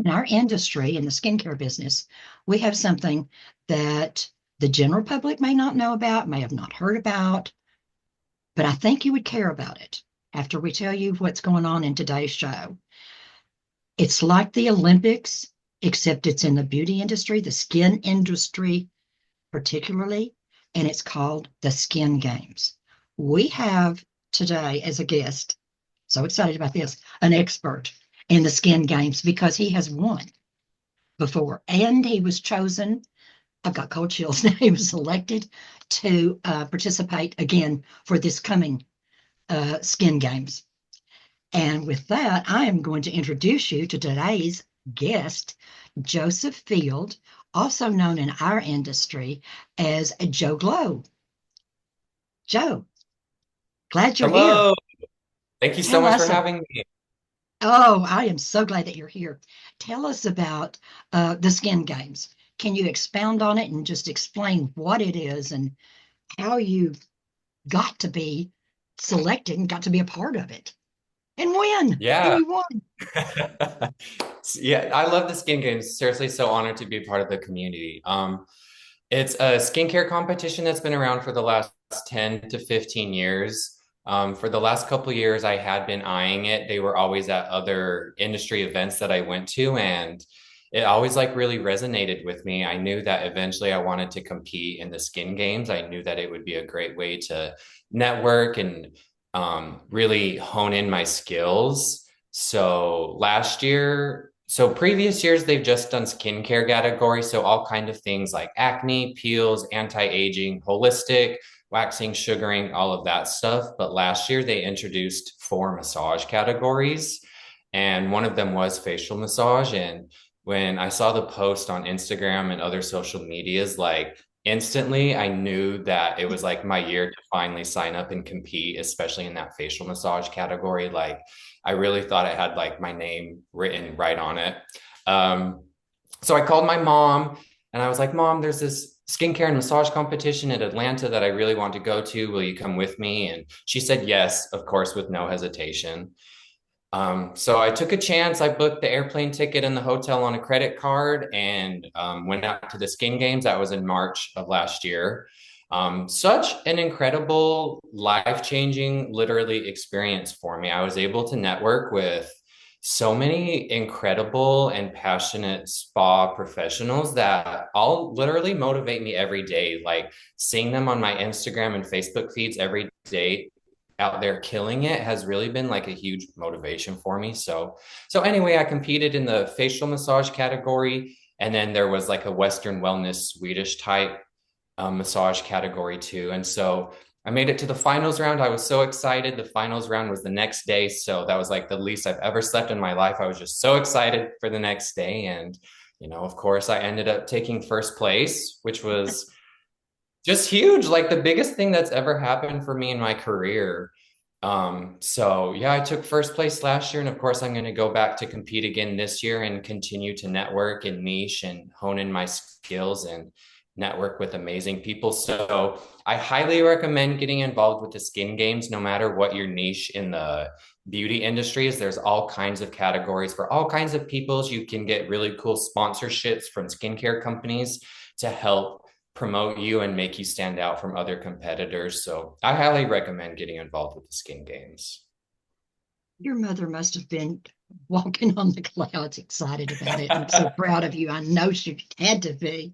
in our industry, in the skincare business, we have something that the general public may not know about, may have not heard about, but I think you would care about it after we tell you what's going on in today's show. It's like the Olympics, except it's in the beauty industry, the skin industry particularly, and it's called the Skin Games. We have today as a guest, so excited about this, an expert in the Skin Games because he has won before and he was chosen. I've got cold chills now. He was selected to participate again for this coming Skin Games. And with that, I am going to introduce you to today's guest, Joseph Field, also known in our industry as Joe Glow. Joe, glad you're here. Hello. Thank you so Tell much for us, having me. oh, I am so glad that you're here. Tell us about the Skin Games. Can you expound on it and just explain what it is and how you got to be selected and got to be a part of it and win? And Yeah. you won. Yeah, I love the skin games. Seriously, so honored to be part of the community. It's a skincare competition that's been around for the last 10 to 15 years. For the last couple of years, I had been eyeing it. They were always at other industry events that I went to, and it always like really resonated with me. I knew that eventually I wanted to compete in the skin games. I knew that it would be a great way to network and really hone in my skills. So previous years, they've just done skincare categories. So all kind of things like acne, peels, anti-aging, holistic, waxing, sugaring, all of that stuff. But last year they introduced 4 massage categories. And one of them was facial massage. And when I saw the post on Instagram and other social medias, like instantly I knew that it was like my year to finally sign up and compete, especially in that facial massage category. Like I really thought it had like my name written right on it. Um, so I called my mom and I was like, Mom, there's this skincare and massage competition in Atlanta that I really want to go to. Will you come with me? And she said yes, of course, with no hesitation. So I took a chance. I booked the airplane ticket and the hotel on a credit card and went out to the skin games. That was in March of last year. Such an incredible, life-changing, literally experience for me. I was able to network with so many incredible and passionate spa professionals that all literally motivate me every day. Like seeing them on my Instagram and Facebook feeds every day out there killing it has really been like a huge motivation for me. So anyway, I competed in the facial massage category, and then there was like a Western wellness Swedish type massage category too. And so I made it to the finals round. I was so excited. The finals round was the next day, so that was like the least I've ever slept in my life. I was just so excited for the next day, and of course, I ended up taking first place, which was just huge, like the biggest thing that's ever happened for me in my career. So yeah, I took first place last year, and of course, I'm going to go back to compete again this year and continue to network and niche and hone in my skills and network with amazing people. So I highly recommend getting involved with the skin games, no matter what your niche in the beauty industry is. There's all kinds of categories for all kinds of peoples. You can get really cool sponsorships from skincare companies to help promote you and make you stand out from other competitors. So I highly recommend getting involved with the skin games. Your mother must have been walking on the clouds, excited about it, and so proud of you. I know she had to be.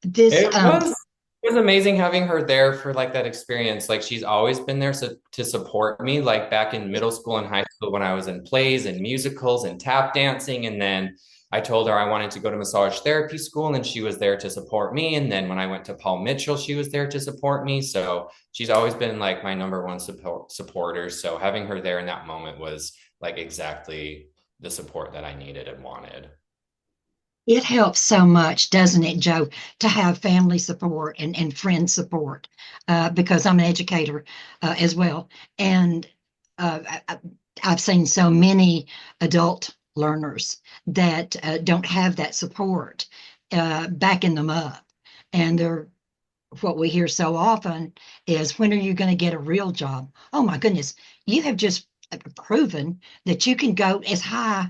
This, It was it was amazing having her there for like that experience. Like she's always been there to support me, like back in middle school and high school when I was in plays and musicals and tap dancing. And then I told her I wanted to go to massage therapy school, and she was there to support me. And then when I went to Paul Mitchell, she was there to support me. So she's always been like my number one supporter. So having her there in that moment was like exactly the support that I needed and wanted. it helps so much, doesn't it, Joe, to have family support and friend support, because I'm an educator as well. And I've seen so many adult learners that don't have that support backing them up. And what we hear so often is, when are you going to get a real job? Oh my goodness, you have just proven that you can go as high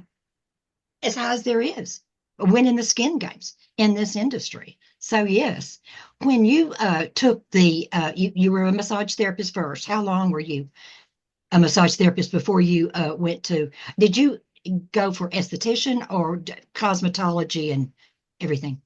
as high as there is, winning the skin games in this industry. So yes, when you took you were a massage therapist first. How long were you a massage therapist before you went to? Did you go for esthetician or cosmetology and everything?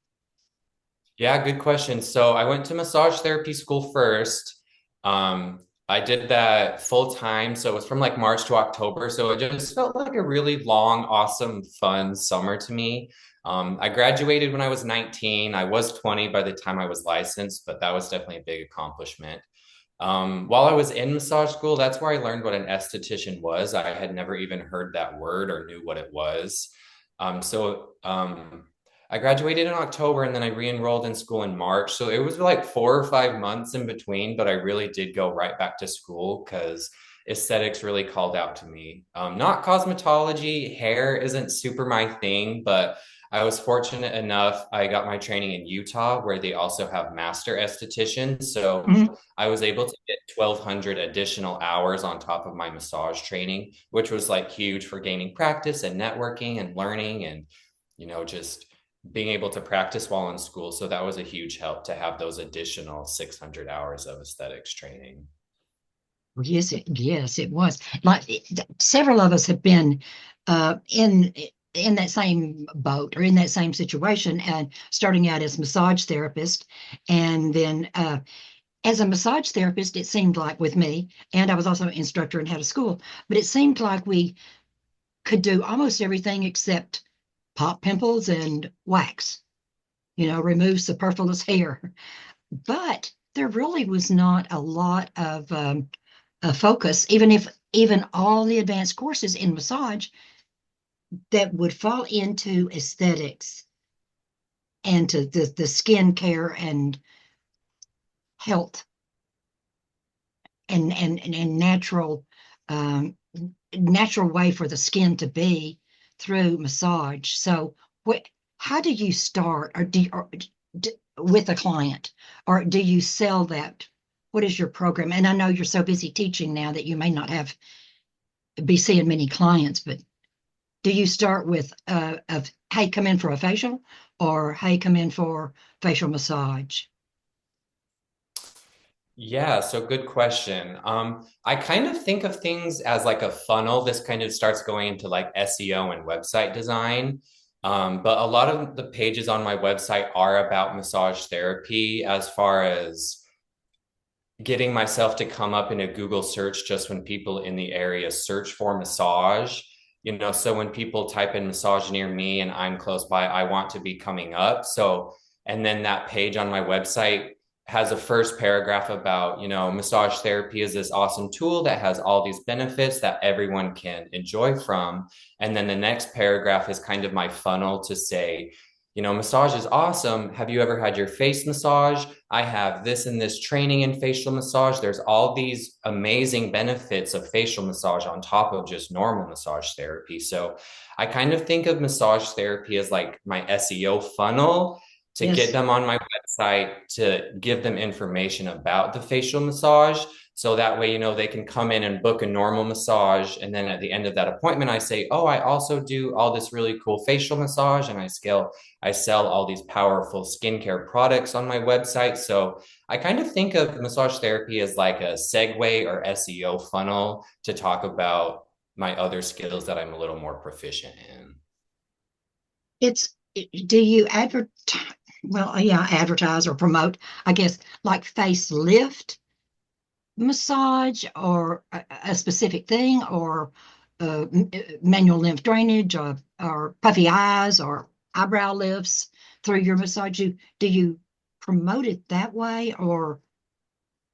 Yeah, good question. So I went to massage therapy school first. I did that full time. So it was from like March to October. So it just felt like a really long, awesome, fun summer to me. I graduated when I was 19. I was 20 by the time I was licensed, but that was definitely a big accomplishment. While I was in massage school, that's where I learned what an esthetician was. I had never even heard that word or knew what it was. So I graduated in October and then I re-enrolled in school in March. So it was like 4 or 5 months in between, but I really did go right back to school because aesthetics really called out to me. Not cosmetology, hair isn't super my thing, but I was fortunate enough. I got my training in Utah where they also have master estheticians. So Mhm. I was able to get 1,200 additional hours on top of my massage training, which was like huge for gaining practice and networking and learning and, just being able to practice while in school. So that was a huge help to have those additional 600 hours of aesthetics training. Yes, it was. Like several of us have been in that same boat or in that same situation, and starting out as massage therapist, and then as a massage therapist, it seemed like with me, and I was also an instructor and had a school, but it seemed like we could do almost everything except pop pimples and wax, remove superfluous hair. But there really was not a lot of focus, even all the advanced courses in massage that would fall into aesthetics and to the skin care and health and um, natural way for the skin to be through massage. So, what, how do you start, with a client, or do you sell that? What is your program? And I know you're so busy teaching now that you may not be seeing many clients, but do you start with of hey, come in for a facial, or hey, come in for facial massage? Yeah, so good question. I kind of think of things as like a funnel. This kind of starts going into like SEO and website design. But a lot of the pages on my website are about massage therapy as far as getting myself to come up in a Google search just when people in the area search for massage. So when people type in massage near me and I'm close by, I want to be coming up. So, and then that page on my website has a first paragraph about, massage therapy is this awesome tool that has all these benefits that everyone can enjoy from. And then the next paragraph is kind of my funnel to say, massage is awesome. Have you ever had your face massage? I have this and this training in facial massage. There's all these amazing benefits of facial massage on top of just normal massage therapy. So I kind of think of massage therapy as like my SEO funnel to get Yes. them on my website, to give them information about the facial massage. So that way, they can come in and book a normal massage. And then at the end of that appointment, I say, oh, I also do all this really cool facial massage and I sell all these powerful skincare products on my website. So I kind of think of massage therapy as like a segue or SEO funnel to talk about my other skills that I'm a little more proficient in. Do you advertise? Well, yeah, advertise or promote, I guess, like facelift massage or a specific thing, or manual lymph drainage, or puffy eyes or eyebrow lifts through your massage. Do you promote it that way, or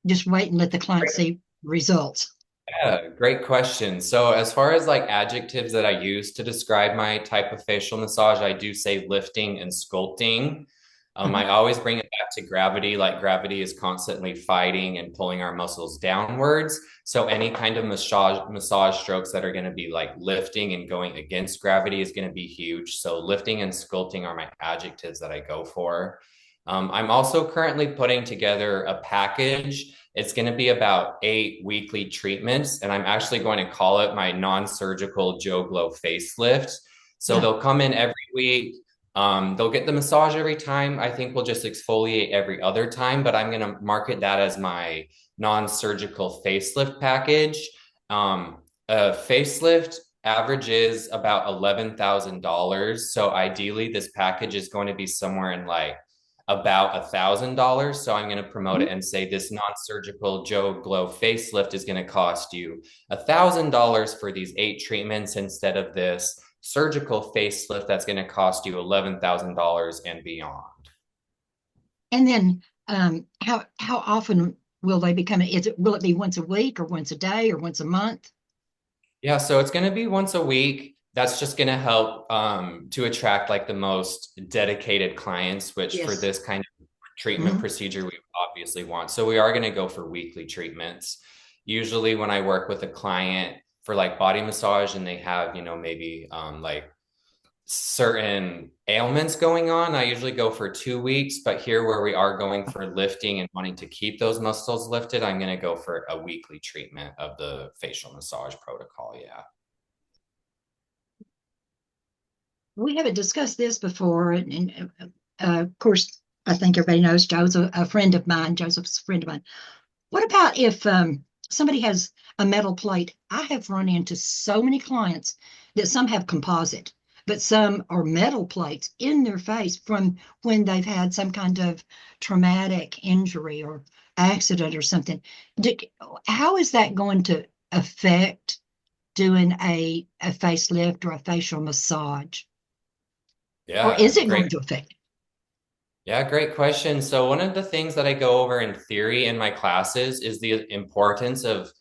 just wait and let the client see results? Yeah, great question. So, as far as like adjectives that I use to describe my type of facial massage, I do say lifting and sculpting. Uh-huh. I always bring it back to gravity, like gravity is constantly fighting and pulling our muscles downwards. So, any kind of massage strokes that are going to be like lifting and going against gravity is going to be huge. So, lifting and sculpting are my adjectives that I go for. I'm also currently putting together a package. It's going to be about 8 weekly treatments, and I'm actually going to call it my non surgical Joe Glow facelift. So Yeah. they'll come in every week. They'll get the massage every time. I think we'll just exfoliate every other time, but I'm going to market that as my non-surgical facelift package. A facelift averages about $11,000. So ideally, this package is going to be somewhere in like about $1,000. So I'm going to promote it and say this non-surgical Joe Glow facelift is going to cost you $1,000 for these 8 treatments instead of this surgical facelift that's going to cost you $11,000 and beyond. And then how often will they be coming? Will it be once a week or once a day or once a month? Yeah, so it's going to be once a week. That's just going to help to attract like the most dedicated clients, which for Yes. this kind of treatment Hmm. procedure we obviously want. So we are going to go for weekly treatments. Usually when I work with a client for like body massage and they have, maybe like certain ailments going on, I usually go for 2 weeks. But here, where we are going for lifting and wanting to keep those muscles lifted, I'm going to go for a weekly treatment of the facial massage protocol. Yeah. We haven't discussed this before, of course, I think everybody knows Joe's a friend of mine. Joseph's a friend of mine. What about if somebody has a metal plate? I have run into so many clients that some have composite, but some are metal plates in their face from when they've had some kind of traumatic injury or accident or something. Do, how is that going to affect doing a facelift or a facial massage? Or is Yeah, it going great. to affect? Yeah, great question. So, one of the things that I go over in theory in my classes is the importance of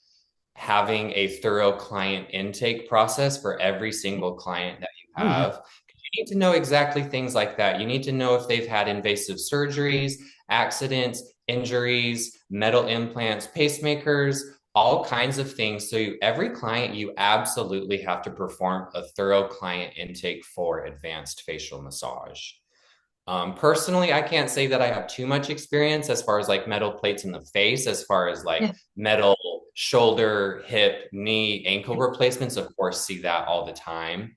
having a thorough client intake process for every single client that you Oh, yeah. have. You need to know exactly things like that. You need to know if they've had invasive surgeries, accidents, injuries, metal implants, pacemakers, all kinds of things. So, every client, you absolutely have to perform a thorough client intake for advanced facial massage. Personally, I can't say that I have too much experience as far as like metal plates in the face, as far as like Yeah. metal shoulder, hip, knee, ankle replacements. Of course, see that all the time.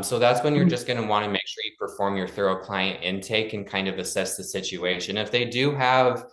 So that's when you're Mm. just going to want to make sure you perform your thorough client intake and kind of assess the situation. If they do have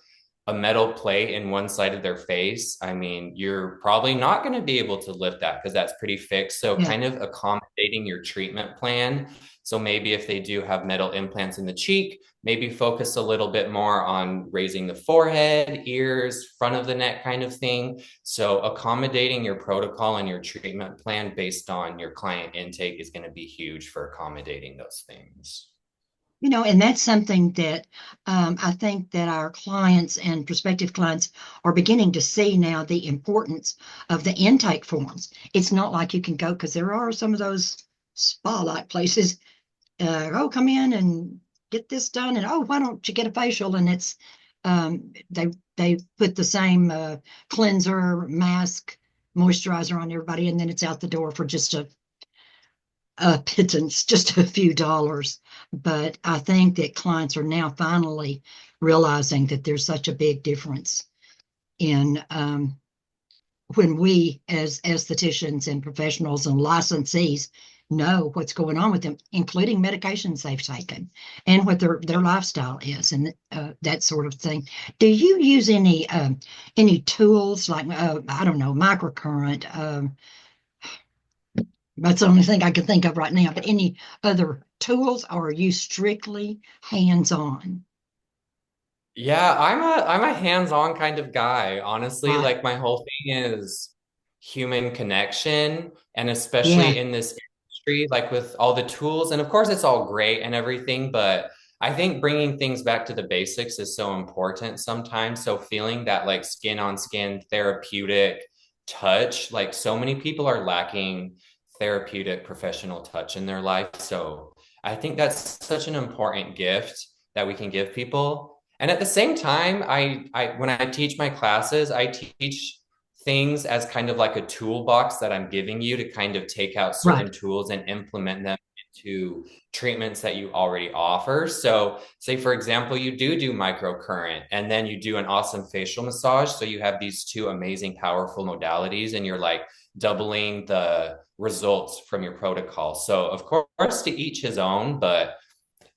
a metal plate in one side of their face, I mean, you're probably not going to be able to lift that because that's pretty fixed. So, Yeah. kind of accommodating your treatment plan. So, maybe if they do have metal implants in the cheek, maybe focus a little bit more on raising the forehead, ears, front of the neck kind of thing. So, accommodating your protocol and your treatment plan based on your client intake is going to be huge for accommodating those things. And that's something that I think that our clients and prospective clients are beginning to see now the importance of the intake forms. It's not like you can go because there are some of those spa-like places. Oh, come in and get this done, and oh, why don't you get a facial? And it's they put the same cleanser, mask, moisturizer on everybody, and then it's out the door for just a pittance, just a few dollars. But I think that clients are now finally realizing that there's such a big difference in when we, as estheticians and professionals and licensees, know what's going on with them, including medications they've taken and what their lifestyle is and that sort of thing. Do you use any tools like I don't know microcurrent? That's the only thing I can think of right now. But any other tools, or are you strictly hands-on? Yeah, I'm a hands-on kind of guy. Honestly, Right. like my whole thing is human connection, and Yeah. especially in this industry, like with all the tools, and of course it's all great and everything, but I think bringing things back to the basics is so important sometimes. So feeling that like skin on skin therapeutic touch, like so many people are lacking therapeutic professional touch in their life. So I think that's such an important gift that we can give people. And at the same time, I when I teach my classes, I teach things as kind of like a toolbox that I'm giving you to kind of take out Right. certain tools and implement them to treatments that you already offer. So, say for example, you do microcurrent and then you do an awesome facial massage. So you have these two amazing, powerful modalities, and you're like doubling the results from your protocol. So, of course, to each his own, but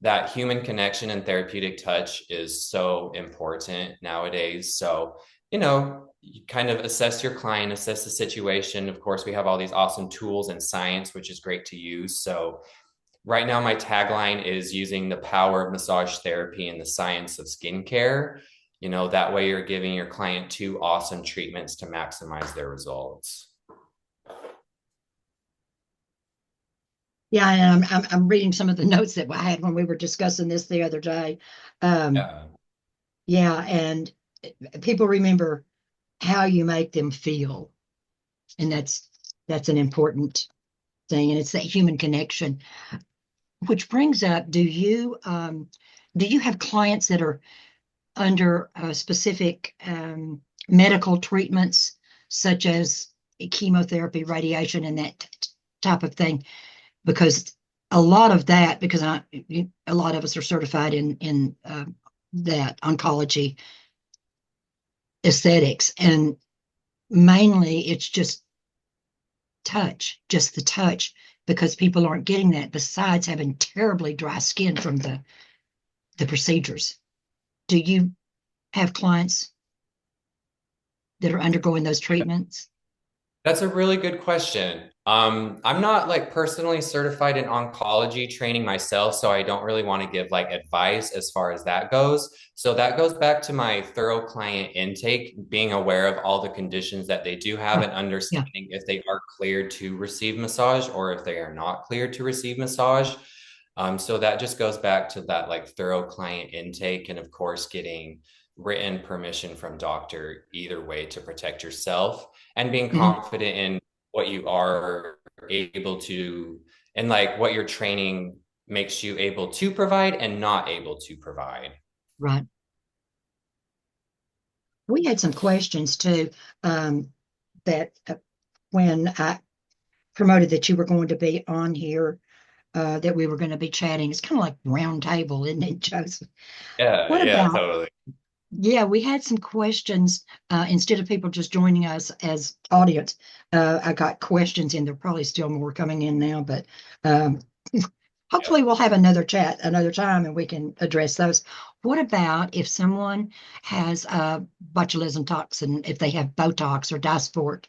that human connection and therapeutic touch is so important nowadays. So, you kind of assess your client, assess the situation. Of course, we have all these awesome tools and science, which is great to use. So, right now, my tagline is using the power of massage therapy and the science of skincare. That way you're giving your client two awesome treatments to maximize their results. Yeah, and I'm reading some of the notes that I had when we were discussing this the other day. Um, Yeah. yeah, and people remember how you make them feel, and that's an important thing, and it's that human connection. Which brings up, do you have clients that are under specific medical treatments, such as chemotherapy, radiation, and that type of thing? Because a lot of that, because a lot of us are certified in that oncology aesthetics, and mainly it's just the touch, because people aren't getting that. Besides having terribly dry skin from the procedures, do you have clients that are undergoing those treatments? That's a really good question. I'm not like personally certified in oncology training myself, so I don't really want to give like advice as far as that goes. So that goes back to my thorough client intake, being aware of all the conditions that they do have Oh, and yeah. understanding if they are cleared to receive massage or if they are not cleared to receive massage. So that just goes back to that like thorough client intake, and of course getting written permission from doctor either way to protect yourself and being Mhm. confident in what you are able to, and like what your training makes you able to provide and not able to provide. Right. We had some questions too, that when I promoted that you were going to be on here, that we were going to be chatting. It's kind of like round table, isn't it, Joseph? Yeah, What yeah, about, totally. yeah, we had some questions, instead of people just joining us as audience. I got questions in. There are probably still more coming in now, but um, Yeah. hopefully we'll have another chat another time and we can address those. What about if someone has botulism toxin, if they have Botox or Dysport,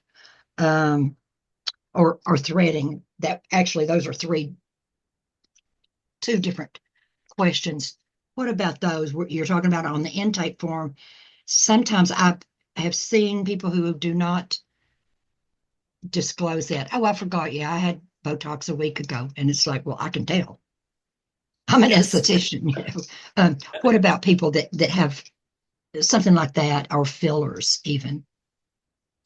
um, or threading? That actually, those are two different questions. What about those? You're talking about on the intake form. Sometimes I have seen people who do not disclose that. Oh, I forgot. Yeah, I had Botox a week ago. And it's like, well, I can tell. I'm an Yes. esthetician. What about people that have something like that, or fillers even?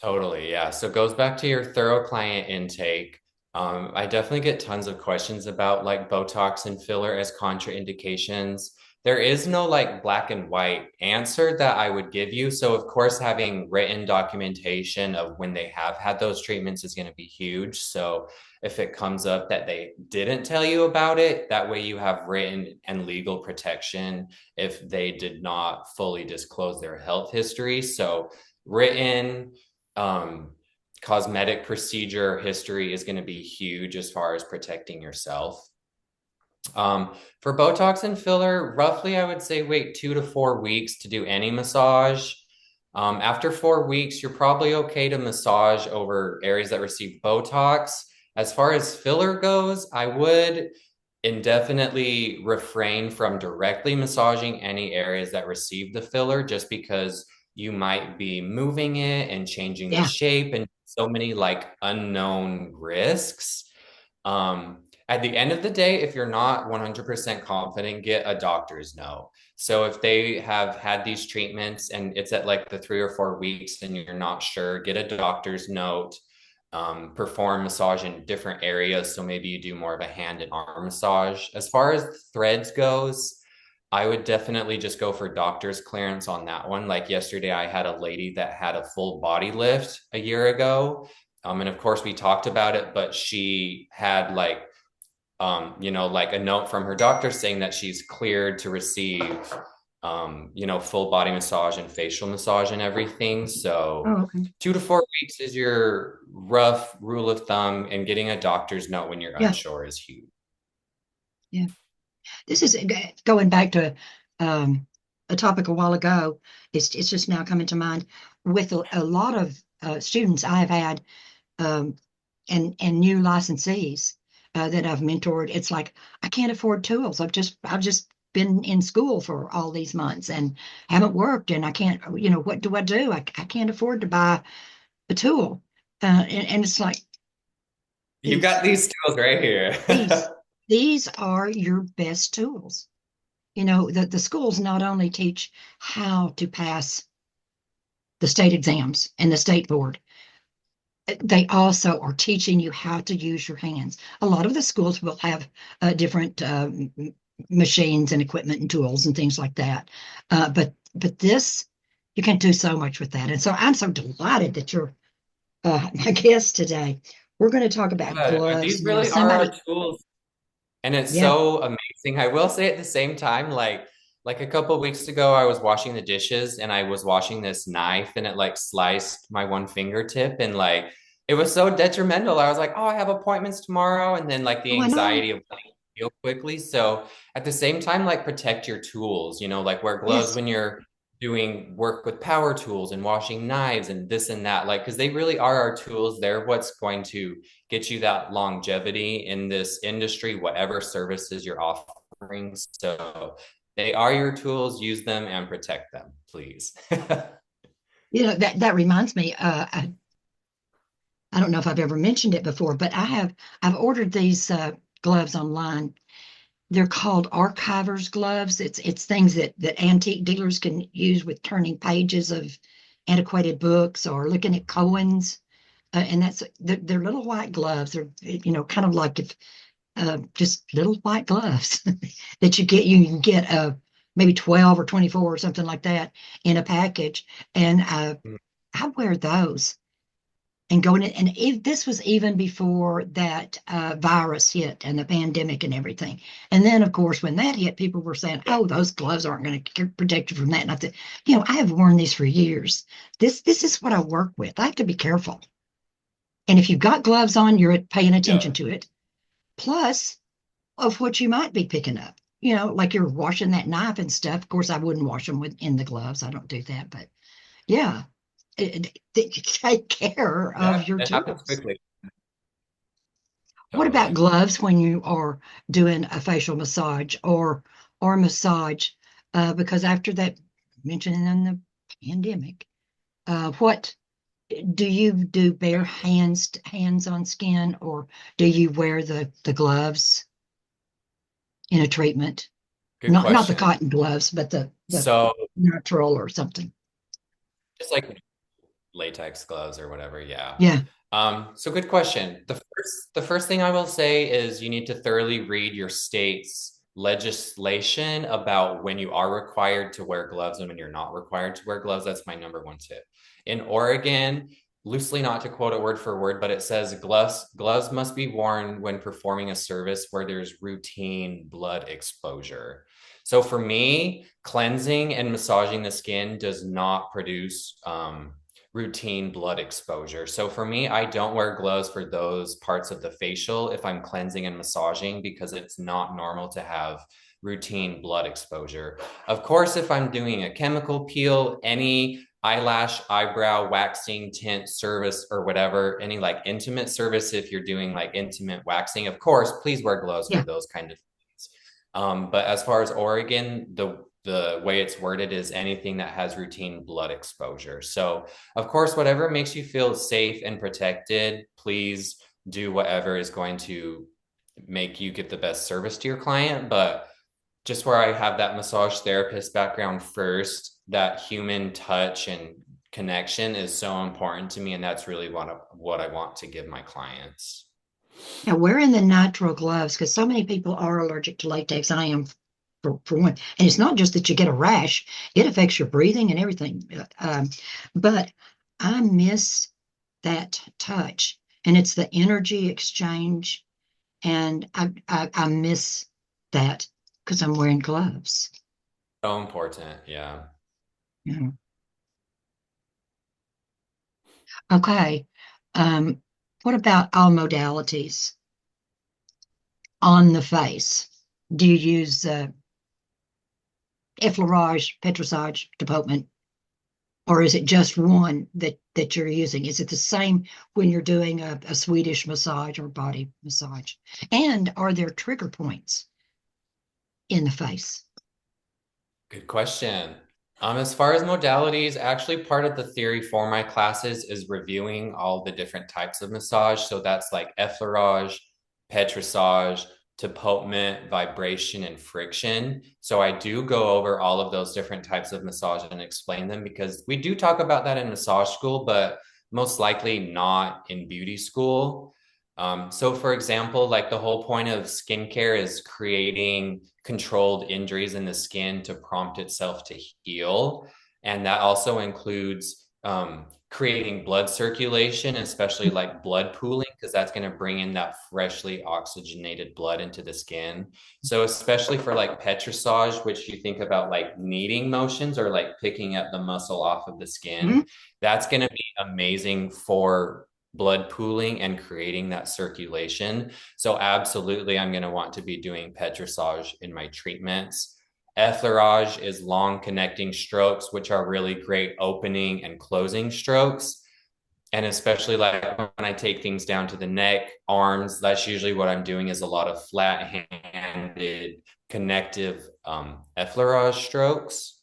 Totally, yeah. So it goes back to your thorough client intake. I definitely get tons of questions about like Botox and filler as contraindications. There is no like black and white answer that I would give you. So of course, having written documentation of when they have had those treatments is going to be huge. So if it comes up that they didn't tell you about it, that way you have written and legal protection if they did not fully disclose their health history. So written um, cosmetic procedure history is going to be huge as far as protecting yourself. For Botox and filler, roughly I would say wait 2 to 4 weeks to do any massage. After 4 weeks, you're probably okay to massage over areas that receive Botox. As far as filler goes, I would indefinitely refrain from directly massaging any areas that receive the filler just because you might be moving it and changing the Yeah, shape and so many like unknown risks. At the end of the day, if you're not 100% confident, get a doctor's note. So if they have had these treatments and it's at like the 3 or 4 weeks and you're not sure, get a doctor's note. Perform massage in different areas. So maybe you do more of a hand and arm massage. As far as threads goes, I would definitely just go for doctor's clearance on that one. Like yesterday, I had a lady that had a full body lift a year ago. And of course, we talked about it, but she had like like a note from her doctor saying that she's cleared to receive, full body massage and facial massage and everything. So Oh, okay. 2 to 4 weeks is your rough rule of thumb, and getting a doctor's note when you're Yeah, unsure is huge. yeah. This is going back to um, a topic a while ago. It's just now coming to mind with a lot of students I've had um, and new licensees that I've mentored. It's like I can't afford tools. I've just been in school for all these months and haven't worked, and I can't. What do I do? I can't afford to buy a tool, and it's like You got these these tools right here. these these are your best tools. The schools not only teach how to pass the state exams and the state board, they also are teaching you how to use your hands. A lot of the schools will have different machines and equipment and tools and things like that. But this, you can do so much with that. And so I'm so delighted that you're my guest today. We're going to talk about Yeah, gloves these now. really are our Somebody, tools. And it's yeah. so amazing. I will say at the same time, like a couple of weeks ago, I was washing the dishes and I was washing this knife and it like sliced my one fingertip and like it was so detrimental. I was like, oh, I have appointments tomorrow. And then like the Oh, I know. anxiety of wanting to heal quickly. So at the same time, like protect your tools, like wear gloves Yes. when you're doing work with power tools and washing knives and this and that, like, because they really are our tools. They're what's going to get you that longevity in this industry, whatever services you're offering. So they are your tools, use them and protect them, please. That reminds me. I don't know if I've ever mentioned it before, but I've ordered these gloves online. They're called archivers gloves. It's things that antique dealers can use with turning pages of antiquated books or looking at coins. And they're little white gloves. They're kind of like if just little white gloves that you can get maybe 12 or 24 or something like that in a package. And I wear those and going in. And if this was even before that virus hit and the pandemic and everything. And then, of course, when that hit, people were saying, Yeah. "Oh, those gloves aren't going to protect you from that." And I said, I have worn these for years. This is what I work with. I have to be careful. And if you've got gloves on, you're paying attention Yeah. to it. Plus, of what you might be picking up. Like you're washing that knife and stuff. Of course, I wouldn't wash them in the gloves. I don't do that, but yeah, take care Yeah, of your it happens tools. quickly. What about Totally. gloves when you are doing a facial massage or massage? Because after that, mentioning in the pandemic, what do you do? Bare hands on skin, or do you wear the gloves in a treatment? Good Not the question. cotton gloves, but the So natural or something. just like latex gloves or whatever, yeah. Yeah, So good question. The first thing I will say is you need to thoroughly read your state's legislation about when you are required to wear gloves and when you're not required to wear gloves. That's my number one tip. In Oregon, loosely not to quote it word for word, but it says gloves must be worn when performing a service where there's routine blood exposure. So for me, cleansing and massaging the skin does not produce routine blood exposure. So for me, I don't wear gloves for those parts of the facial if I'm cleansing and massaging because it's not normal to have routine blood exposure. Of course, if I'm doing a chemical peel, any eyelash, eyebrow, waxing, tint service, or whatever, any like intimate service, if you're doing like intimate waxing, of course, please wear gloves for yeah, those kind of things. But as far as Oregon, the way it's worded is anything that has routine blood exposure. So, of course, whatever makes you feel safe and protected, please do whatever is going to make you get the best service to your client. But just where I have that massage therapist background first, that human touch and connection is so important to me. And that's really what I want to give my clients. now wearing the nitrile gloves because so many people are allergic to latex. I am for one, and it's not just that you get a rash; it affects your breathing and everything. But I miss that touch, and it's the energy exchange And I miss that because I'm wearing gloves. So important. Yeah. Yeah. Okay. Um, what about all modalities on the face? Do you use effleurage, petrissage, depultment, or is it just one that you're using? Is it the same when you're doing a Swedish massage or body massage? And are there trigger points in the face? Good question. As far as modalities, actually part of the theory for my classes is reviewing all the different types of massage. So that's like effleurage, petrissage, depultment, vibration, and friction. So I do go over all of those different types of massage and explain them because we do talk about that in massage school, but most likely not in beauty school. So for example, like the whole point of skincare is creating controlled injuries in the skin to prompt itself to heal. And that also includes creating blood circulation, especially like blood pooling, because that's going to bring in that freshly oxygenated blood into the skin. So, especially for like petrissage, which you think about like kneading motions or like picking at the muscle off of the skin, Mhm. that's going to be amazing for blood pooling and creating that circulation. So absolutely, I'm going to want to be doing petrissage in my treatments. Effleurage is long connecting strokes, which are really great opening and closing strokes. And especially like when I take things down to the neck, arms, that's usually what I'm doing is a lot of flat-handed connective effleurage strokes.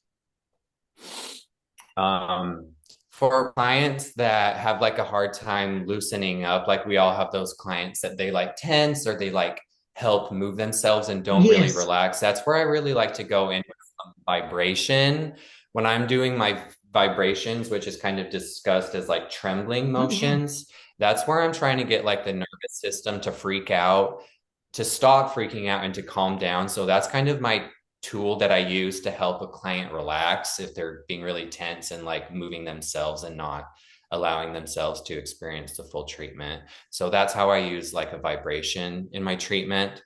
Um, for clients that have like a hard time loosening up, like we all have those clients that they like tense or they like help move themselves and don't really Yes. relax. That's where I really like to go in with some vibration. When I'm doing my vibrations, which is kind of discussed as like trembling Oh, yeah. motions, that's where I'm trying to get like the nervous system to freak out, to stop freaking out and to calm down. So that's kind of my tool that I use to help a client relax if they're being really tense and like moving themselves and not allowing themselves to experience the full treatment. So that's how I use like a vibration in my treatment.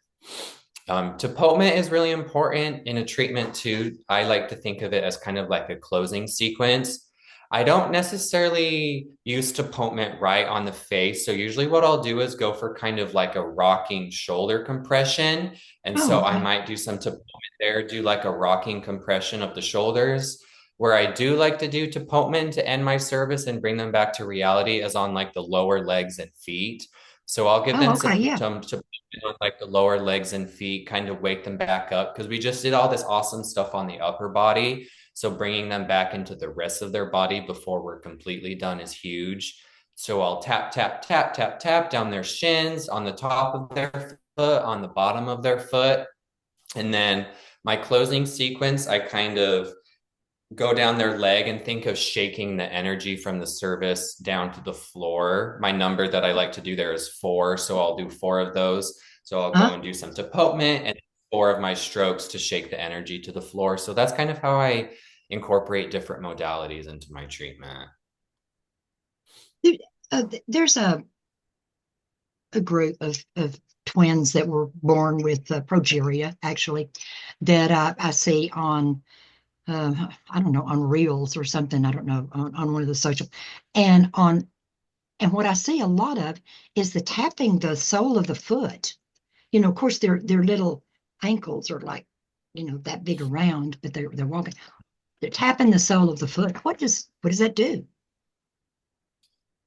Depultment is really important in a treatment too. I like to think of it as kind of like a closing sequence. I don't necessarily use depultment right on the face. So usually what I'll do is go for kind of like a rocking shoulder compression. And Oh, so I okay. might do some depultment there, do like a rocking compression of the shoulders. Where I do like to do depultment to end my service and bring them back to reality is on like the lower legs and feet. So I'll give Oh, them okay. Yeah. some on like the lower legs and feet, kind of wake them back up because we just did all this awesome stuff on the upper body. So bringing them back into the rest of their body before we're completely done is huge. So I'll tap, tap, tap, tap, tap down their shins, on the top of their foot, on the bottom of their foot. And then my closing sequence, I kind of go down their leg and think of shaking the energy from the service down to the floor. My number that I like to do there is 4. So I'll do 4 of those. So I'll go Huh? and do some depultment and 4 of my strokes to shake the energy to the floor. So that's kind of how I incorporate different modalities into my treatment. There's a group of twins that were born with progeria, actually, that I see on, I don't know, on Reels or something. I don't know, on one of the social, and on, and what I see a lot of is the tapping the sole of the foot. Of course, their little ankles are like, that big around, but they're walking. They're tapping the sole of the foot. What does that do?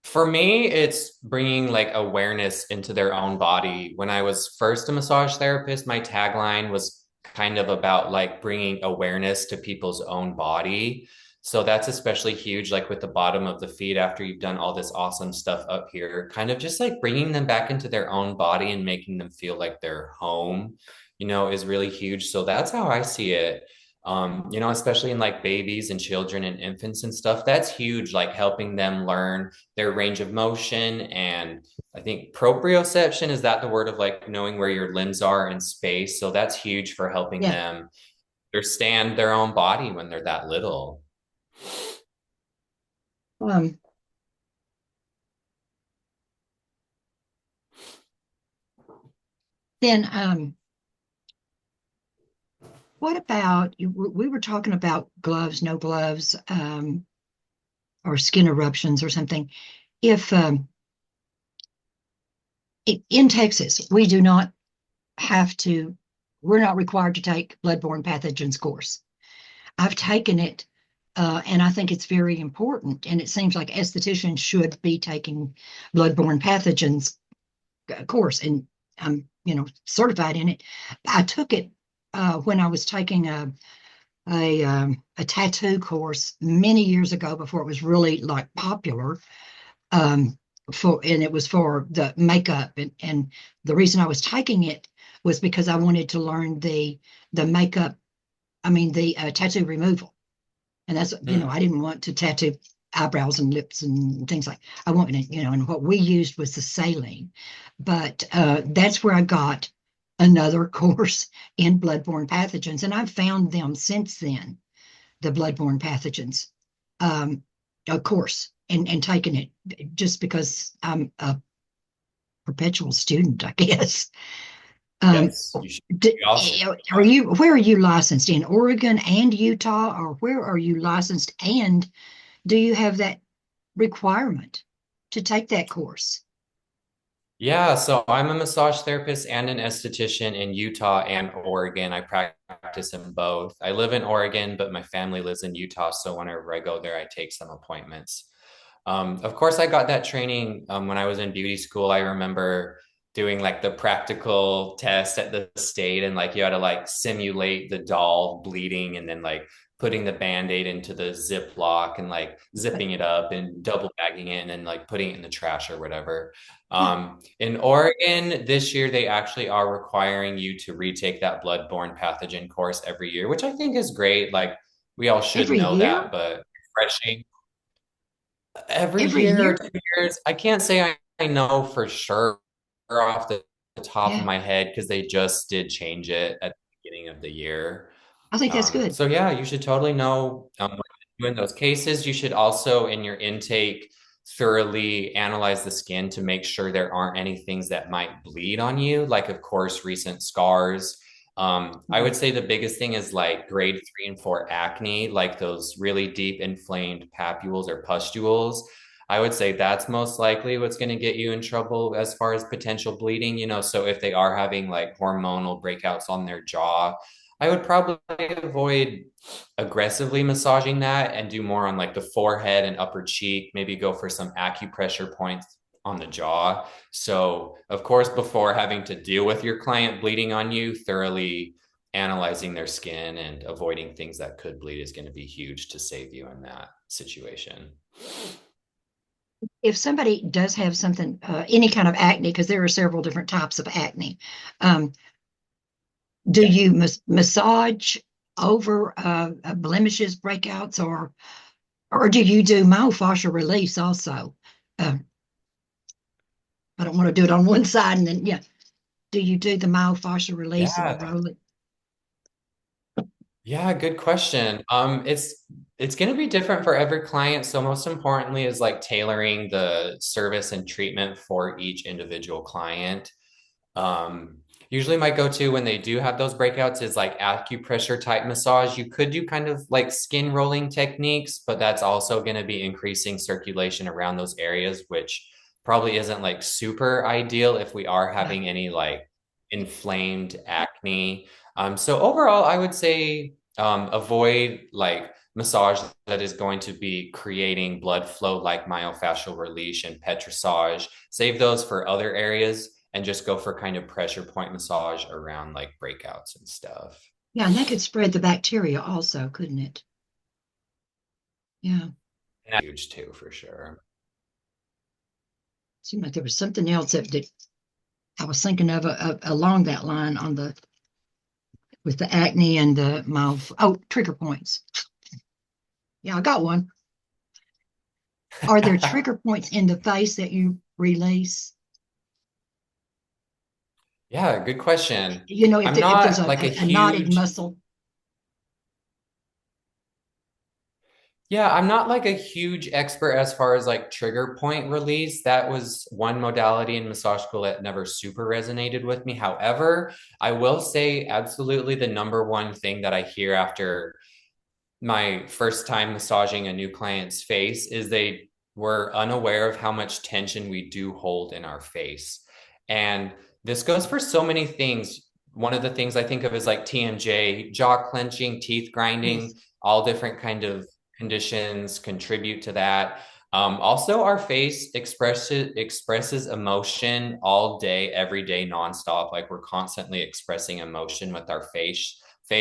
For me, it's bringing like awareness into their own body. When I was first a massage therapist, my tagline was kind of about like bringing awareness to people's own body. So that's especially huge, like with the bottom of the feet after you've done all this awesome stuff up here, kind of just like bringing them back into their own body and making them feel like they're home, is really huge. So that's how I see it. Especially in like babies and children and infants and stuff, that's huge, like helping them learn their range of motion. And I think proprioception, is that the word of like knowing where your limbs are in space? So that's huge for helping Yeah. them understand their own body when they're that little. Um, Then, what about we were talking about gloves, no gloves, or skin eruptions or something. If in Texas, we do not have to, we're not required to take bloodborne pathogens course. I've taken it, and I think it's very important. And it seems like estheticians should be taking bloodborne pathogens course, and I'm, certified in it. I took it when I was taking a tattoo course many years ago before it was really like popular. Um, and it was for the makeup, and the reason I was taking it was because I wanted to learn the makeup. I mean the tattoo removal, and that's, Mm. I didn't want to tattoo eyebrows and lips and things like. I wanted, and what we used was the saline, but that's where I got another course in bloodborne pathogens, and I've found them since then, the bloodborne pathogens, um, of course, and taken it just because I'm a perpetual student, I guess. Um, Yes, you should. You also. where are you licensed, in Oregon and Utah, or where are you licensed, and do you have that requirement to take that course? Yeah, so I'm a massage therapist and an esthetician in Utah and Oregon. I practice in both. I live in Oregon, but my family lives in Utah. So whenever I go there, I take some appointments. Of course, I got that training when I was in beauty school. I remember doing like the practical test at the state, and like you had to like simulate the doll bleeding and then like putting the band-aid into the Ziploc and like zipping it up and double bagging it and then like putting it in the trash or whatever. Yeah, In Oregon this year, they actually are requiring you to retake that bloodborne pathogen course every year, which I think is great. Like we all should every know year, that, but refreshing every every year or year. 2 years. I can't say I know for sure off the top of Yeah, my head because they just did change it at the beginning of the year. I think that's good. So yeah, you should totally know when you're doing those cases. You should also in your intake thoroughly analyze the skin to make sure there aren't any things that might bleed on you, like of course recent scars. I would say the biggest thing is like grade 3 and 4 acne, like those really deep inflamed papules or pustules. I would say that's most likely what's going to get you in trouble as far as potential bleeding, So if they are having like hormonal breakouts on their jaw, I would probably avoid aggressively massaging that and do more on like the forehead and upper cheek, maybe go for some acupressure points on the jaw. So, of course, before having to deal with your client bleeding on you, thoroughly analyzing their skin and avoiding things that could bleed is going to be huge to save you in that situation. If somebody does have something, any kind of acne, because there are several different types of acne, um, do Yeah. you massage over blemishes, breakouts, or do you do myofascial release also? Uh, I don't want to do it on one side and then, yeah. Do you do the myofascial release and the Yeah, roll? Yeah, good question. It's going to be different for every client. So most importantly is like tailoring the service and treatment for each individual client. Um, Usually my go-to when they do have those breakouts is like acupressure type massage. You could do kind of like skin rolling techniques, but that's also going to be increasing circulation around those areas, which probably isn't like super ideal if we are Yeah. having any like inflamed acne. So overall, I would say avoid like massage that is going to be creating blood flow like myofascial release and petrissage. Save those for other areas and just go for kind of pressure point massage around like breakouts and stuff. Yeah, and that could spread the bacteria also, couldn't it? Yeah. And that's huge too, for sure. Seemed like there was something else that I was thinking of along that line on the with the acne and the mild. Oh, trigger points. Yeah, I got one. Are there trigger points in the face that you release? Yeah, good question. If I'm there's not like a a knotted huge muscle. Yeah, I'm not like a huge expert as far as like trigger point release. That was one modality in massage school that never super resonated with me. However, I will say absolutely the number one thing that I hear after my first time massaging a new client's face is they were unaware of how much tension we do hold in our face. And this goes for so many things. One of the things I think of is like TMJ, jaw clenching, teeth Yes. grinding, all different kind of conditions contribute to that. Also, our face expresses emotion all day, every day, nonstop. Like we're constantly expressing emotion with our face.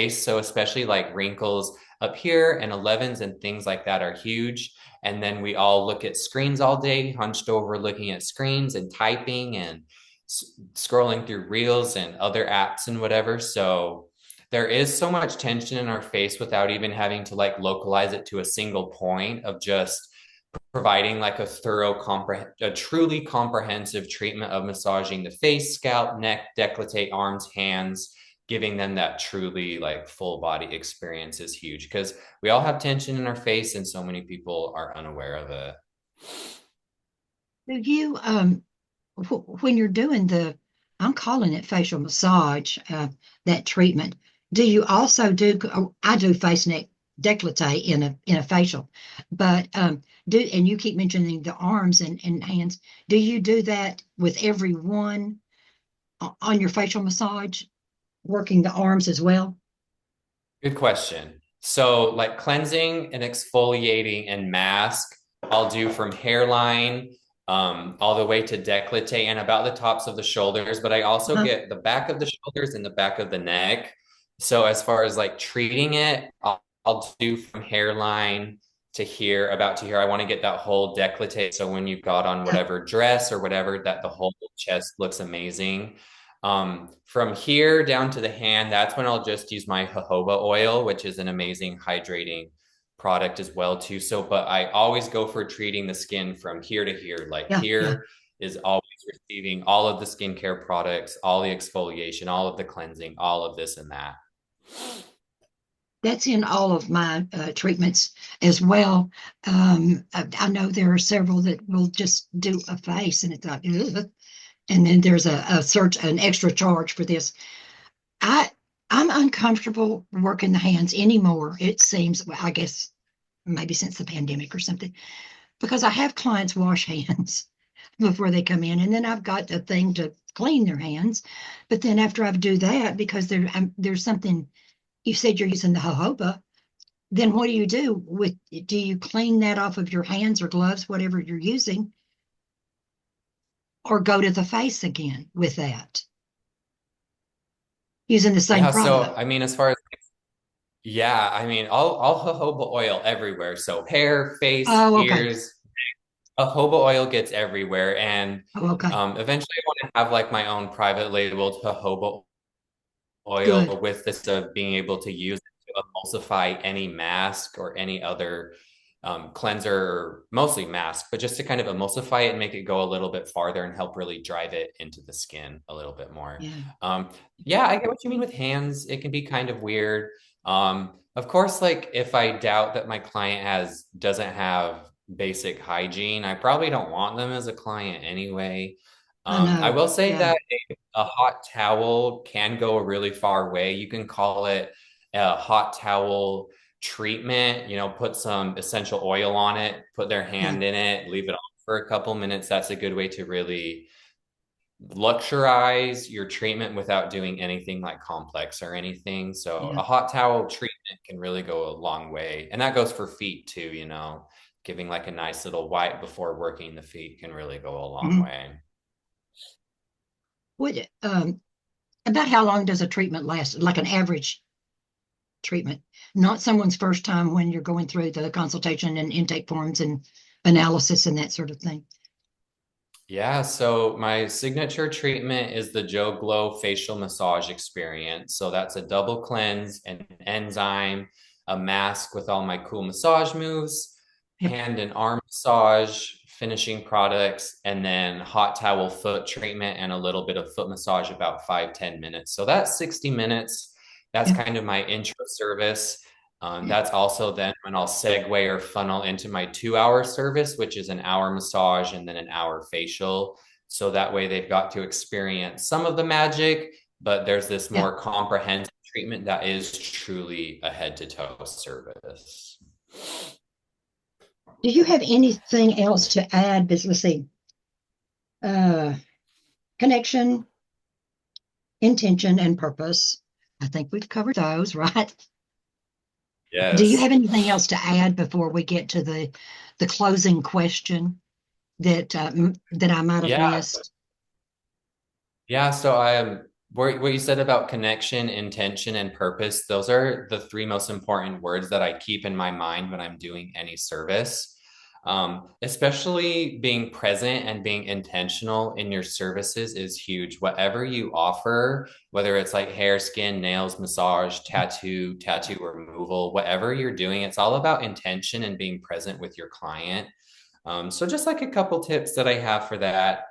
So especially like wrinkles up here and 11s and things like that are huge. And then we all look at screens all day, hunched over looking at screens and typing and scrolling through reels and other apps and whatever. So there is so much tension in our face without even having to like localize it to a single point of just providing like a truly comprehensive treatment of massaging the face, scalp, neck, décolleté, arms, hands, giving them that truly like full body experience is huge because we all have tension in our face and so many people are unaware of it. Do you when you're doing I'm calling it facial massage, that treatment, do you also do, oh, I do face neck décolleté in a facial, but and you keep mentioning the arms and hands. Do you do that with every one on your facial massage, working the arms as well? Good question. So, like cleansing and exfoliating and mask, I'll do from hairline all the way to décolleté and about the tops of the shoulders. But I also Huh? get the back of the shoulders and the back of the neck. So, as far as like treating it, I'll do from hairline to here, about to here. I want to get that whole décolleté. So, when you've got on Yeah, whatever dress or whatever, that the whole chest looks amazing. From here down to the hand, that's when I'll just use my jojoba oil, which is an amazing hydrating product as well too. So, but I always go for treating the skin from here to here. Like yeah, yeah. here is always receiving all of the skincare products, all the exfoliation, all of the cleansing, all of this and that. That's in all of my treatments as well. I know there are several that will just do a face, and it's like, ugh. And then there's an extra charge for this. I I'm uncomfortable working the hands anymore. It seems, well, I guess maybe since the pandemic or something, because I have clients wash hands before they come in, and then I've got a thing to clean their hands. But then after I do that, because there's something, you said you're using the jojoba, then what do you clean that off of your hands or gloves, whatever you're using, or go to the face again with that using the same Yeah, so product? I mean, as far as yeah, I mean, all jojoba oil everywhere. So hair, face, Oh, okay. ears, jojoba oil gets everywhere. And Oh, okay. eventually I want to have like my own private labeled jojoba Good. oil with this of being able to use it to emulsify any mask or any other cleanser, or mostly mask, but just to kind of emulsify it and make it go a little bit farther and help really drive it into the skin a little bit more. Yeah. Um, yeah, I get what you mean with hands. It can be kind of weird. Of course, like if I doubt that my client doesn't have basic hygiene, I probably don't want them as a client anyway. I I know. will say Yeah. that a hot towel can go a really far way. You can call it a hot towel treatment, put some essential oil on it, put their Yeah. hand in it, leave it on for a couple minutes. That's a good way to really luxurize your treatment without doing anything like complex or anything. So Yeah. a hot towel treatment can really go a long way. And that goes for feet too, giving like a nice little wipe before working the feet can really go a long Mhm. way. What, about how long does a treatment last? Like an average treatment, not someone's first time when you're going through the consultation and intake forms and analysis and that sort of thing. Yeah, so my signature treatment is the Joe Glow facial massage experience. So that's a double cleanse, an enzyme, a mask with all my cool massage moves, Yep. hand and arm massage, finishing products, and then hot towel foot treatment and a little bit of foot massage, about 5-10 minutes. So that's 60 minutes. That's Yep. kind of my intro service. That's also then when I'll segue or funnel into my 2 hour service, which is an hour massage and then an hour facial. So that way they've got to experience some of the magic, but there's this Yeah. more comprehensive treatment that is truly a head to toe service. Do you have anything else to add? Because let's see, uh, connection, intention, and purpose. I think we've covered those, right? Do you Yes. have anything else to add before we get to the closing question that that I might have Yeah. missed? Yeah. So I am what you said about connection, intention, and purpose. Those are the three most important words that I keep in my mind when I'm doing any service. Especially being present and being intentional in your services is huge. Whatever you offer, whether it's like hair, skin, nails, massage, tattoo removal, whatever you're doing, it's all about intention and being present with your client. So just like a couple tips that I have for that.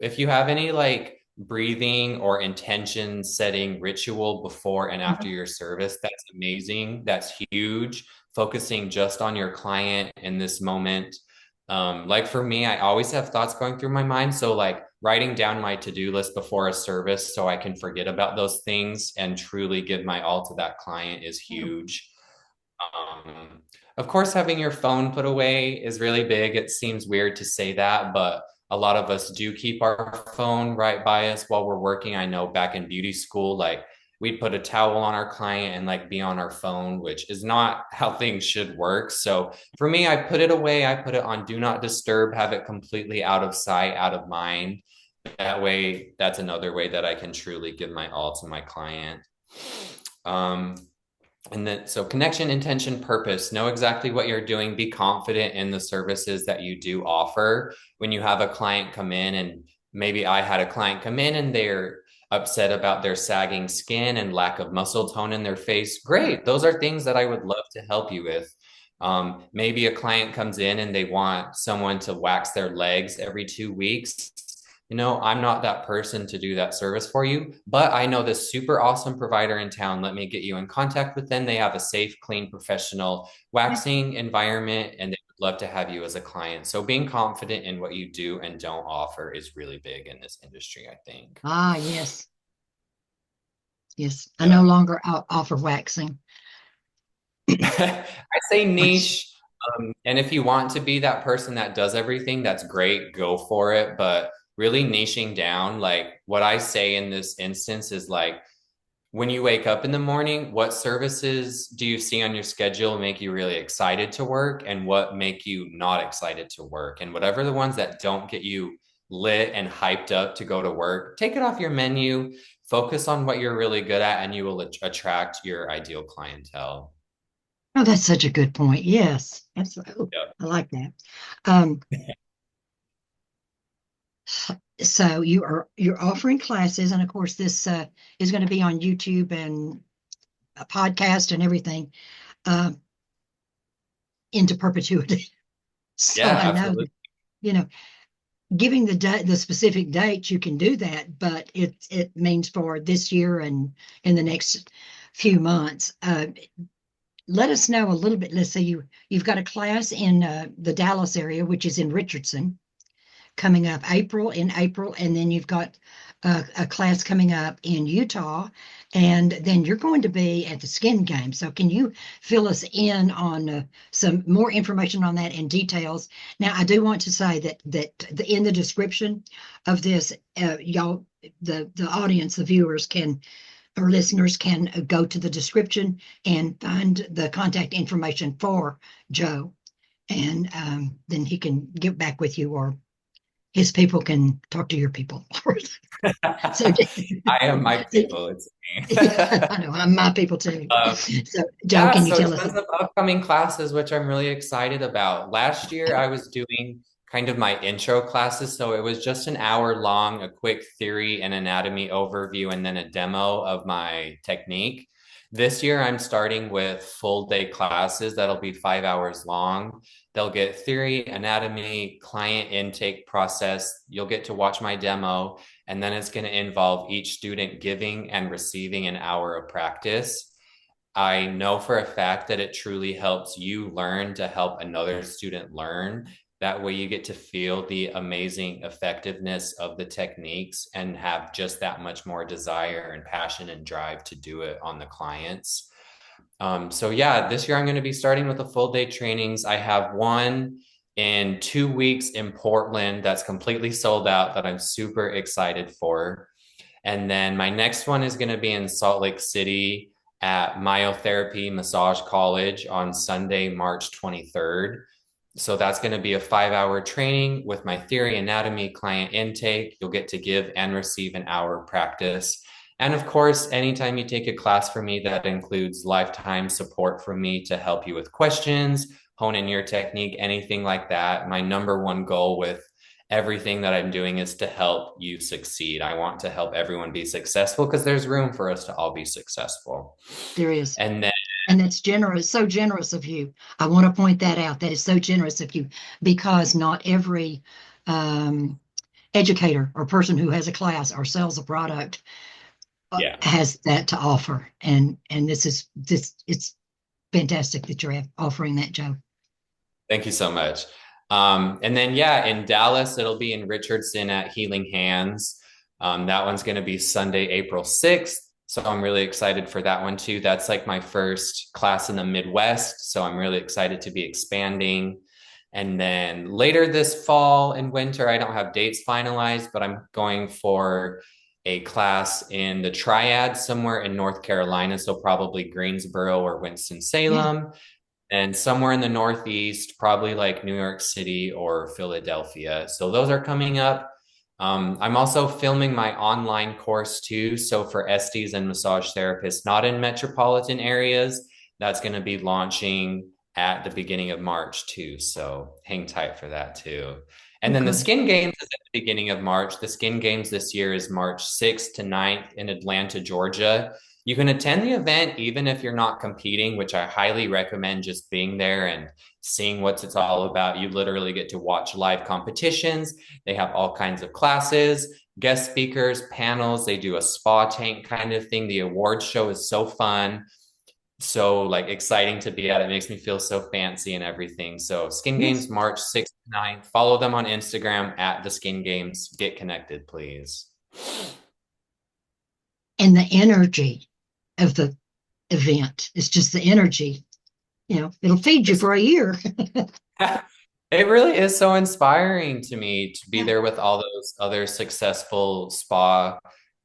If you have any like breathing or intention setting ritual before and after Mhm. your service, that's amazing. That's huge. Focusing just on your client in this moment. Like for me, I always have thoughts going through my mind. So like writing down my to-do list before a service so I can forget about those things and truly give my all to that client is huge. Of course, having your phone put away is really big. It seems weird to say that, but a lot of us do keep our phone right by us while we're working. I know back in beauty school, like we'd put a towel on our client and like be on our phone, which is not how things should work. So for me, I put it away. I put it on do not disturb, have it completely out of sight, out of mind. That way, that's another way that I can truly give my all to my client. Um, and then, so connection, intention, purpose, know exactly what you're doing, be confident in the services that you do offer. When you have a client come in, and maybe I had a client come in and they're upset about their sagging skin and lack of muscle tone in their face, great. Those are things that I would love to help you with. Maybe a client comes in and they want someone to wax their legs every 2 weeks. I'm not that person to do that service for you, but I know this super awesome provider in town. Let me get you in contact with them. They have a safe, clean, professional Yeah. waxing environment, and they would love to have you as a client. So being confident in what you do and don't offer is really big in this industry, I think. Ah, yes, yes. I no Yeah. longer offer waxing. I say Which, niche. And if you want to be that person that does everything, that's great. Go for it. But really niching down, like what I say in this instance is like, when you wake up in the morning, what services do you see on your schedule make you really excited to work and what make you not excited to work? And whatever the ones that don't get you lit and hyped up to go to work, take it off your menu, focus on what you're really good at, and you will attract your ideal clientele. oh, that's such a good point. Yes, absolutely. Yeah. I like that. Um, so you're offering classes, and of course, this is going to be on YouTube and a podcast and everything uh, into perpetuity. So Yeah, I know absolutely. that, you know, giving the specific dates, you can do that, but it means for this year and in the next few months. Let us know a little bit. Let's say you've got a class in the Dallas area, which is in Richardson, coming up in April, and then you've got a class coming up in Utah, and then you're going to be at the Skin Game. So can you fill us in on some more information on that and details? Now, I do want to say that in the description of this, y'all, the audience, the viewers can or listeners can go to the description and find the contact information for Joe, and then he can get back with you or his people can talk to your people. So, I am my so people. It's me. yeah, I know I'm my people too. Um, So, Joe, Yeah, can you so tell us? tons of upcoming classes, which I'm really excited about. Last year, I was doing kind of my intro classes. So it was just an hour long, a quick theory and anatomy overview, and then a demo of my technique. This year, I'm starting with full day classes that'll be 5 hours long. They'll get theory, anatomy, client intake process. You'll get to watch my demo, and then it's going to involve each student giving and receiving an hour of practice. I know for a fact that it truly helps you learn to help another student learn. That way, you get to feel the amazing effectiveness of the techniques and have just that much more desire and passion and drive to do it on the clients. So yeah, this year I'm going to be starting with the full day trainings. I have one in 2 weeks in Portland that's completely sold out that I'm super excited for. And then my next one is going to be in Salt Lake City at Myotherapy Massage College on Sunday, March 23rd. So that's going to be a 5 hour training with my theory, anatomy, client intake. You'll get to give and receive an hour of practice. And of course, anytime you take a class from me, that includes lifetime support from me to help you with questions, hone in your technique, anything like that. My number one goal with everything that I'm doing is to help you succeed. I want to help everyone be successful because there's room for us to all be successful. There is. And then, And that's generous, so generous of you. I want to point that out. That is so generous of you because not every um, educator or person who has a class or sells a product yeah, has that to offer. And this it's fantastic that you're offering that, Joe. thank you so much. And then, yeah, in Dallas, it'll be in Richardson at Healing Hands. That one's going to be Sunday, April 6th. So I'm really excited for that one too. That's like my first class in the Midwest. So I'm really excited to be expanding. And then later this fall and winter, I don't have dates finalized, but I'm going for a class in the Triad somewhere in North Carolina. So probably Greensboro or Yeah. Winston-Salem and somewhere in the Northeast, probably like New York City or Philadelphia. So those are coming up. I'm also filming my online course too. So for SDs and massage therapists not in metropolitan areas, that's going to be launching at the beginning of March too. So hang tight for that too. And then the Okay. Skin Games is at the beginning of March. The Skin Games this year is March 6th to 9th in Atlanta, Georgia. You can attend the event even if you're not competing, which I highly recommend just being there and seeing what it's all about. You literally get to watch live competitions. They have all kinds of classes, guest speakers, panels. They do a spa tank kind of thing. The awards show is so fun, so like exciting to be at. It makes me feel so fancy and everything. So Skin Yes. Games, March 6th to 9th. Follow them on Instagram at the Skin Games. Get connected, please. And the energy of the event. It's just the energy. It'll feed you It's for a year. It really is so inspiring to me to be Yeah. there with all those other successful spa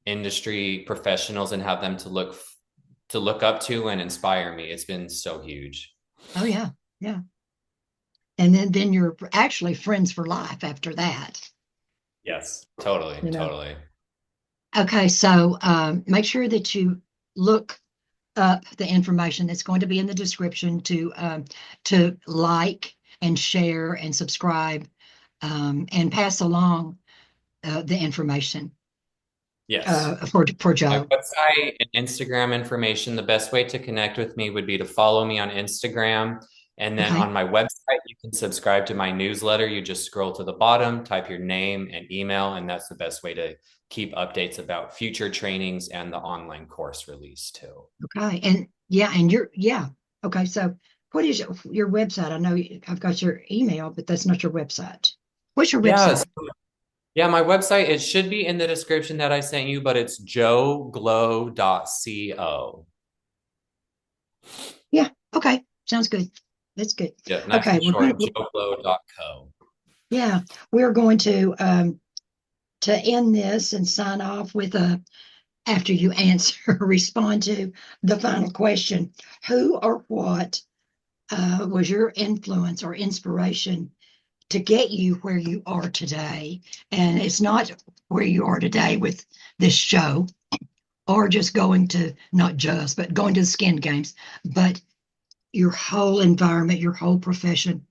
industry professionals and have them to look up to and inspire me. It's been so huge. Oh yeah. Yeah. And then you're actually friends for life after that. Yes, totally, You know. totally. Okay, so make sure that you look up the information that's going to be in the description to like and share and subscribe and pass along the information Yes. for My Joe. website and Instagram information, the best way to connect with me would be to follow me on Instagram. And then Okay. on my website, you can subscribe to my newsletter. You just scroll to the bottom, type your name and email, and that's the best way to keep updates about future trainings and the online course release too. Okay. And yeah, yeah. Okay. So what is your website? I know I've got your email, but that's not your website. What's your Yes. website? Yeah, my website, it should be in the description that I sent you, but it's joeglow.co. Yeah. Okay. Sounds good. That's good. Yeah, nice Okay. and short, joeglow.co. Yeah, we're going to end this and sign off with a after you answer, respond to the final question. Who or what was your influence or inspiration to get you where you are today? And it's not where you are today with this show or just going to, not just, but going to the skin games, but your whole environment, your whole profession,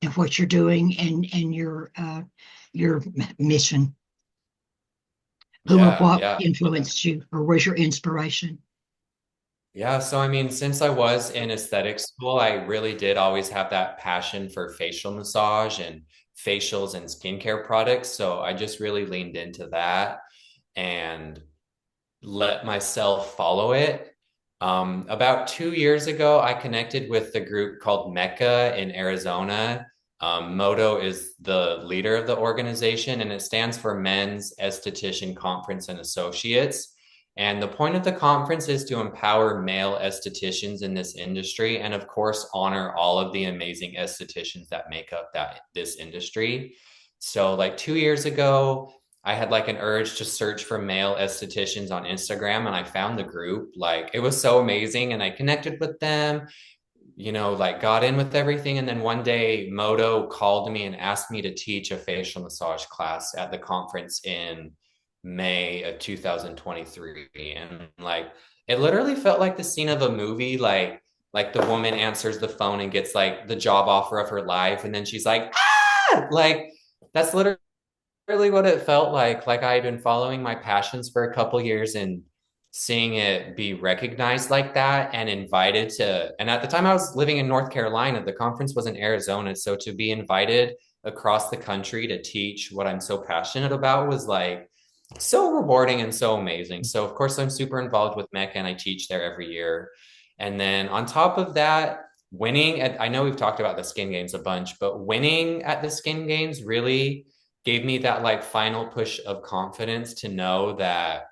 and what you're doing and your mission. Who or Yeah, what yeah. influenced you, or was your inspiration? Yeah, so I mean, since I was in aesthetic school, I really did always have that passion for facial massage and facials and skincare products. So I just really leaned into that and let myself follow it. About 2 years ago, I connected with the group called Mecca in Arizona. Moto is the leader of the organization, and it stands for Men's Esthetician Conference and Associates. And the point of the conference is to empower male estheticians in this industry, and of course, honor all of the amazing estheticians that make up this industry. So, like 2 years ago, I had like an urge to search for male estheticians on Instagram, and I found the group. Like it was so amazing, and I connected with them, like got in with everything. And then one day Moto called me and asked me to teach a facial massage class at the conference in May of 2023. And like it literally felt like the scene of a movie, like the woman answers the phone and gets like the job offer of her life, and then she's like, ah, like that's literally what it felt like. Like I had been following my passions for a couple years, and seeing it be recognized like that and invited to, and at the time I was living in North Carolina, the conference was in Arizona. So to be invited across the country to teach what I'm so passionate about was like so rewarding and so amazing. So of course I'm super involved with Mecca, and I teach there every year. And then on top of that, winning at, I know we've talked about the skin games a bunch, but winning at the skin games really gave me that like final push of confidence to know that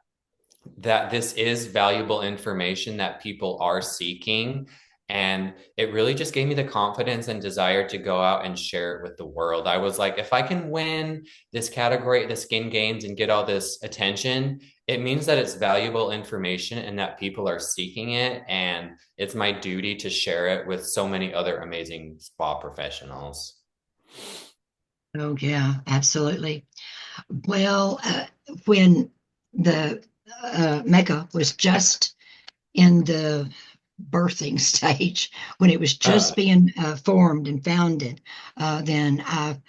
this is valuable information that people are seeking. And it really just gave me the confidence and desire to go out and share it with the world. I was like, if I can win this category, the skin games, and get all this attention, it means that it's valuable information and that people are seeking it. And it's my duty to share it with so many other amazing spa professionals. Oh, yeah, absolutely. Well, when the Mecca was just in the birthing stage, when it was Uh, just being formed and founded, then I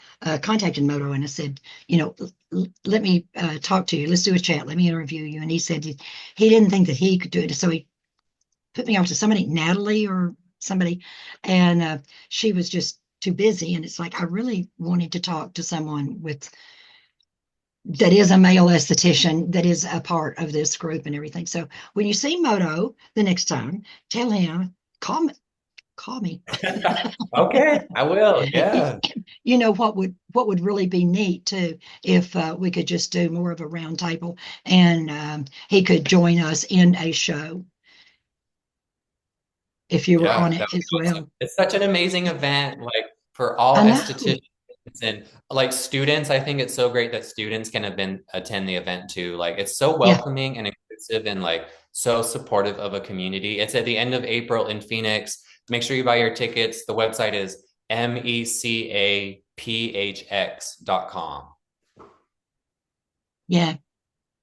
contacted Moto and I said, let me talk to you. Let's do a chat. Let me interview you. And he said he didn't think that he could do it. So he put me over to somebody, Natalie or somebody, and she was just too busy. And it's like, I really wanted to talk to someone with that is a male esthetician that is a part of this group and everything. So when you see Moto the next time, tell him, call me. okay, I will. Yeah. What would really be neat too if we could just do more of a round table and he could join us in a show if you were Yeah, on that it would be as awesome. well. It's such an amazing event, like for I all know. estheticians and like students. I think it's so great that students can have been attend the event too. Like it's so Yeah. welcoming and inclusive and like so supportive of a community. It's at the end of April in Phoenix. Make sure you buy your tickets. The website is mecaphx.com. Yeah.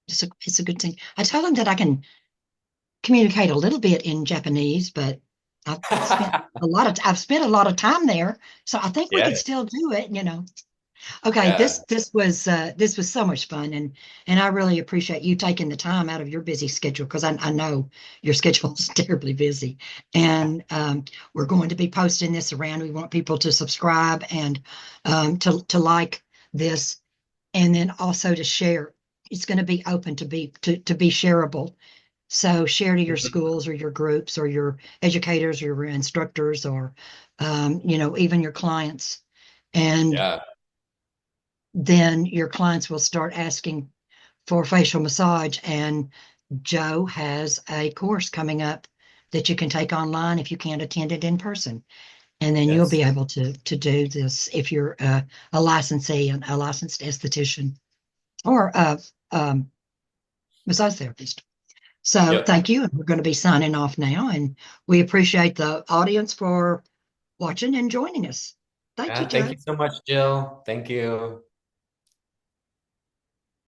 It's a good thing. I tell him that I can communicate a little bit in Japanese, but I've spent a lot of time there, so I think we Yeah, could still do it. Okay, yeah, this was so much fun, and I really appreciate you taking the time out of your busy schedule because I know your schedule is terribly busy, and we're going to be posting this around. We want people to subscribe and to like this, and then also to share. It's going to be open to be shareable. So share to your schools or your groups or your educators or your instructors or even your clients. And yeah. then your clients will start asking for facial massage. And Joe has a course coming up that you can take online if you can't attend it in person. And then you'll Yes. be able to do this if you're a licensee and a licensed esthetician or a massage therapist. So Yep. thank you. And we're going to be signing off now. And we appreciate the audience for watching and joining us. Thank you, Yeah. Thank Joe. you so much, Jill. Thank you.